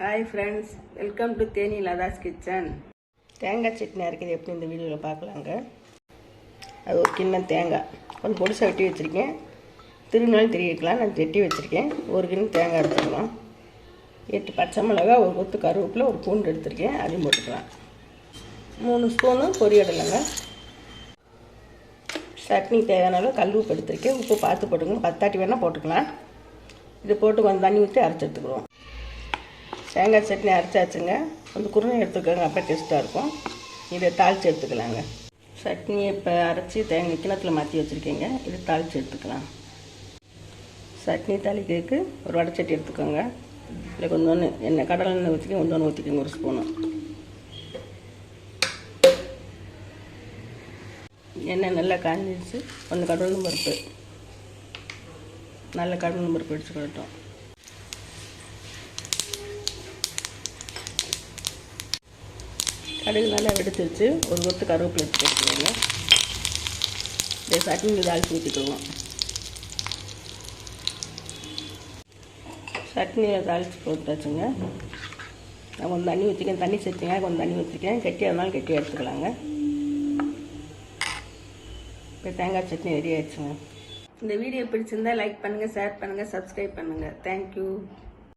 Hi friends, welcome to Theni Latha's kitchen. தேங்காய் சட்னி அரைக்கிறது எப்படி இந்த வீடியோவில் பார்க்கலாங்க. அது ஒரு கிண்ணம் தேங்காய் கொஞ்சம் பொடிசாக வெட்டி வச்சுருக்கேன். திருநாள் திரிக்கலாம், நான் வெட்டி வச்சுருக்கேன். ஒரு கிண்ணம் தேங்காய் எடுத்துக்கலாம். 8 பச்சை மிளகா, ஒரு கொத்து கருவேப்பிலை, ஒரு பூண்டு எடுத்துருக்கேன், அதையும் போட்டுக்கலாம். 3 ஸ்பூனு பொரியடலைங்க. சட்னி தேவையான அளவு கல் உப்பு எடுத்துருக்கேன். உப்பு பார்த்து போட்டுக்கணும், பத்தாட்டி வேணால் போட்டுக்கலாம். இது போட்டு கொஞ்சம் தண்ணி ஊற்றி அரைச்சி எடுத்துக்கிடுவோம். தேங்காய் சட்னி அரைச்சாச்சுங்க. கொஞ்சம் குருணை எடுத்துக்கோங்க, அப்போ டேஸ்ட்டாக இருக்கும். இதை தாளித்து எடுத்துக்கலாங்க. சட்னியை இப்போ அரைச்சி தேங்காய் கிணத்துல மாற்றி வச்சுருக்கேங்க. இதை தாளித்து எடுத்துக்கலாம். சட்னி தாளிக்கிறதுக்கு ஒரு வடைச்சட்டி எடுத்துக்கோங்க. இல்லை கொஞ்சோன்னு எண்ணெய், கடலை எண்ணெய் ஊற்றிக்க, கொஞ்சோன்னு ஊற்றிக்கோங்க, ஒரு ஸ்பூனு. எண்ணெய் நல்லா காஞ்சிச்சு. கொஞ்சம் கடலும் பருப்பு, நல்ல கடலும் பருப்பு அடிச்சுக்கிட்டோம். கடுகு நல்லா வெடிச்சிருச்சு. ஒரு கொத்து கருவேப்பிலை எடுத்து வச்சுக்கோங்க. இந்த சட்னி தாளித்து ஊற்றிக்குவோம். சட்னியை தாளித்து போட்டாச்சுங்க. நான் கொஞ்சம் தண்ணி ஊற்றிக்கேன். தண்ணி சேர்த்திங்க, கொஞ்சம் தண்ணி ஊற்றிக்கேன். கெட்டியாக இருந்தாலும் கெட்டியாக எடுத்துக்கலாங்க. இப்போ தேங்காய் சட்னி ரெடி ஆகிடுச்சுங்க. இந்த வீடியோ பிடிச்சிருந்தால் லைக் பண்ணுங்கள், ஷேர் பண்ணுங்கள், சப்ஸ்கிரைப் பண்ணுங்கள். தேங்க்யூ.